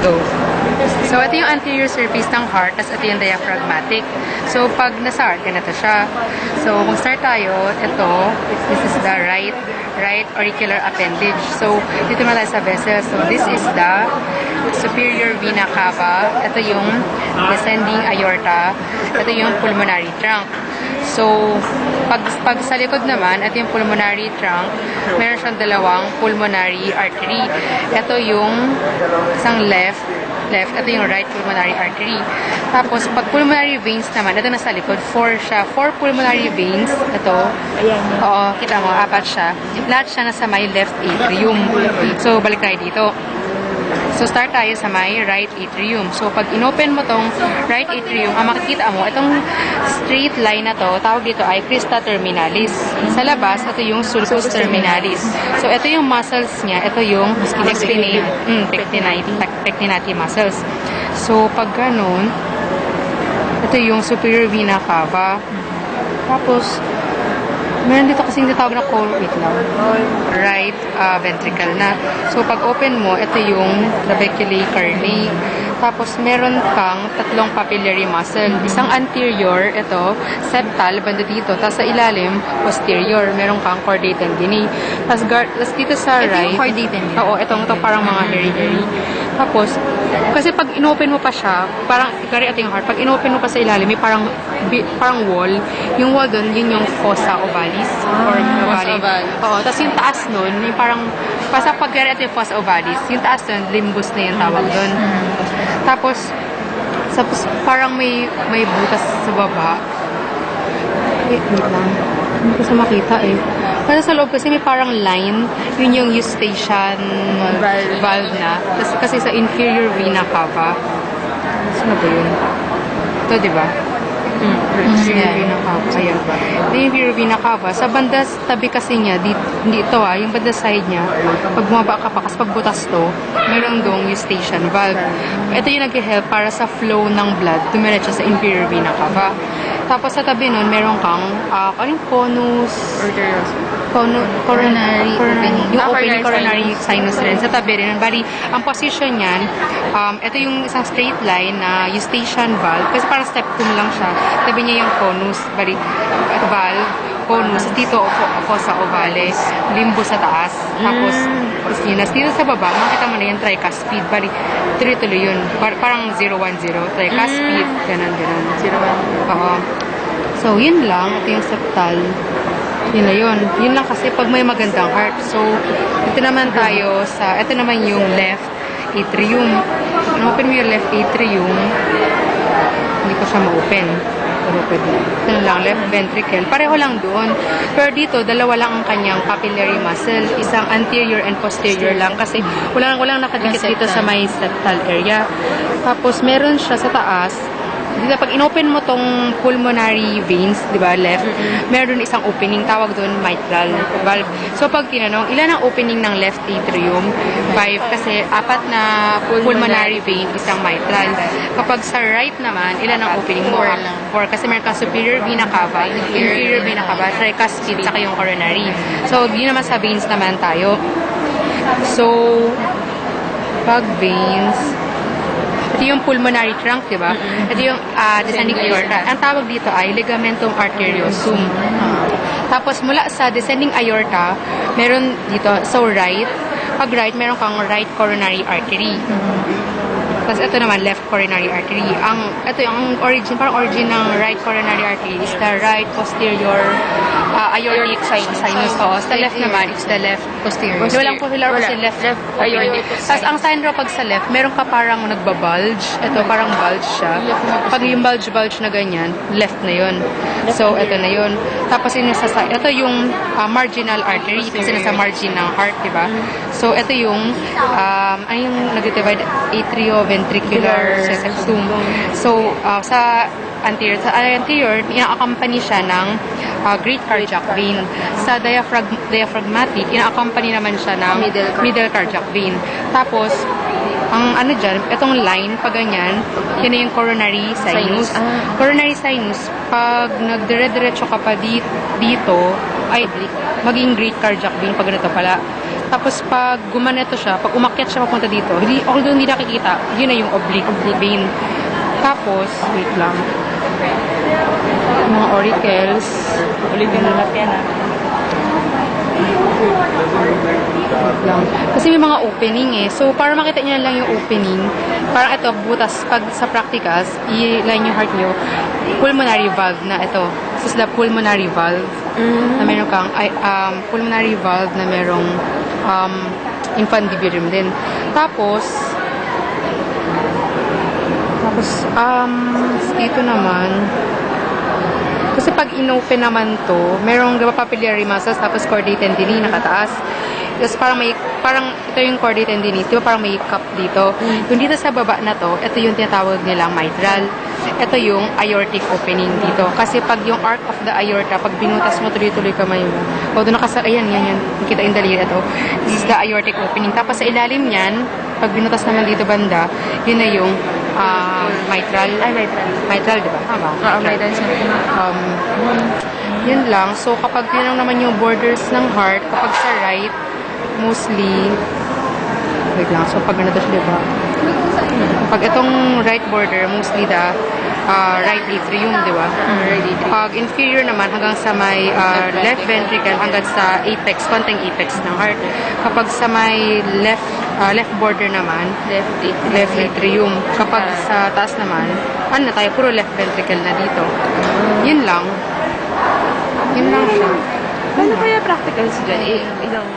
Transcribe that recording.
Go. So, ito yung anterior surface ng heart, tapos ito yung diaphragmatic. So, pag nasa heart, ganito siya. So, kung start tayo, ito, this is the right auricular appendage. So, dito naman tayo sa vessel. So, this is the superior vena cava. Ito yung descending aorta. Ito yung pulmonary trunk. So, pag sa likod naman, ito yung pulmonary trunk, meron siyang dalawang pulmonary artery. Ito yung isang left, ito yung right pulmonary artery. Tapos, pag pulmonary veins naman, ito nasa likod, 4 siya. 4 pulmonary veins, ito. Ayan. Oo, kita mo, 4 siya. Lahat siya nasa may left atrium. So, balik tayo dito. So, start tayo sa may right atrium. So, pag inopen mo tong right atrium, ang makikita mo, itong straight line na to, tawag dito ay crista terminalis. Sa labas, ito yung sulcus terminalis. So, ito yung muscles niya. Ito yung pectinati muscles. So, pag ganun, ito yung superior vena cava. Tapos, meron dito kasing tawag na right ventricle na. So, pag open mo, ito yung trabeculae carneae. Tapos, meron kang tatlong papillary muscle. Isang anterior, ito, septal, banda dito. Tapos, sa ilalim, posterior, meron kang chordae tendineae. Tapos, dito sa right. Ito yung chordae tendineae. Oo, ito parang mga hairy-hairy. Tapos, kasi pag inopen mo pa siya, parang, ikari ito yung heart, pag inopen mo pa sa ilalim, may parang wall. Yung wall doon, yun yung fossa ovalis. Or ovary. Oo, tapos yung taas nun, yung parang, basta pag ito yung fossa ovalis, yung taas nun, limbus na yung tawag doon. Tapos parang may butas sa baba. Wait lang. Hindi ko sa makita eh. Kasi sa loob kasi may parang line, yun yung eustachian valve na. Tapos kasi sa inferior vena cava. Saan na ba yun? Ito, di ba? Inferior vena cava. Ayan. Ito yung inferior vena cava. Sa banda tabi kasi niya, dito yung banda side niya, pag bumaba ka pa, kasi pag butas to, mayroong dong eustachian valve. Ito yung nag-help para sa flow ng blood dumiretso sa inferior vena cava. Tapos sa tabi nun, meron kang conus, coronary coronary sinus rin. Sa tabi rin. Bali, ang position niyan, ito yung isang straight line na eustachian valve. Kasi parang septum lang siya. Tabi niya yung conus. Bali, valve, conus. Dito, fossa ovalis. Limbo sa taas. Tapos, spinas. Dito sa baba, makita mo na yung tricuspid. Bali, tuloy-tuloy yun. Parang 010. Tricuspid. Ganon. 0-1. Oo. So, yun lang. Ito yung septal. Yun na yun. Yun lang kasi pag may magandang heart. So, ito naman tayo sa, ito naman yung left atrium. Open mo yung left atrium. Hindi ko siya ma-open. Ito na lang, left ventricle. Pareho lang doon. Pero dito, dalawa lang ang kanyang papillary muscle. Isang anterior and posterior lang. Kasi walang nakadikit dito sa may septal area. Tapos, meron siya sa taas. Dito, pag inopen mo tong pulmonary veins, di ba, left, meron isang opening, tawag doon mitral valve. So, pag tinanong, ilan ang opening ng left atrium? 5, kasi 4 na pulmonary vein, isang mitral. Kapag sa right naman, ilan ang opening mo? 4 kasi meron kang superior vena cava, inferior vena cava, tricuspid, saka yung coronary. So, yun naman sa veins naman tayo. So, pag veins, ito yung pulmonary trunk, di ba? Ito yung descending aorta. Ang tawag dito ay ligamentum arteriosum. Tapos, mula sa descending aorta, meron dito, so right, pag right, meron kang right coronary artery. Tapos, ito naman, left coronary artery. Ito yung origin, parang origin ng right coronary artery is the right posterior aortic sinus. Oo, sa left naman, it's the left posterior. Walang posterior kasi left aortic. Tapos, ang sign raw pag sa left, meron ka parang nagbabulge. Ito, parang bulge siya. Pag yung bulge na ganyan, left na yun. So, ito na yun. Tapos, ito yung marginal artery kasi nasa margin ng heart, diba? So, ito yung, ano yung nag-divide? Atrioventricular septum. So, sa anterior, ina-accompany siya ng great cardiac vein. Sa diaphragmatic, ina-accompany naman siya ng middle cardiac vein. Tapos, ang ano dyan, itong line, pag ganyan, yun na yung coronary sinus. Coronary sinus, pag nagdire-diretso ka pa dito, ay, maging great cardiac vein pag ganito pala. Tapos pag gumaneto siya, pag umakyat siya papunta dito, although hindi nakikita, yun na yung oblique vein. Tapos, wait lang. Mga auricles. Ulit yung nalap yan Lang. Kasi may mga opening eh. So, para makita nyo lang yung opening, parang ito, butas, pag sa practicals, i-line yung heart nyo, pulmonary valve na ito. This is the pulmonary valve na meron kang, pulmonary valve na merong infundibulum din. Tapos, dito naman, kasi pag inopen naman to, merong papillary muscles, tapos chordae tendineae nakataas. Tapos parang ito yung chordae tendineae, di ba parang may cup dito. Yung dito sa baba na to, ito yung tinatawag nilang mitral. Ito yung aortic opening dito. Kasi pag yung arc of the aorta, pag binutas mo tuloy-tuloy kamay mo. O doon ayan. Kita yung daliri ito. This is the aortic opening. Tapos sa ilalim niyan, pag binutas naman dito banda, yun na yung mitral. Ay, mitral. Mitral, di ba? Tama. Oo, mitral siya. Yun lang. So, kapag yun lang naman yung borders ng heart, kapag sa right, mostly, wait lang. So, pag ganito siya, di ba? Pag itong right border, mostly the right atrium, di ba? Right atrium. Pag inferior naman, hanggang sa may left ventricle, hanggang sa apex, konting apex ng heart. Kapag sa may left border naman, left atrium. Kapag sa taas naman, ano na tayo, puro left ventricle na dito. Yun lang. Yun lang siya. Paano kaya practicals dyan? Ilang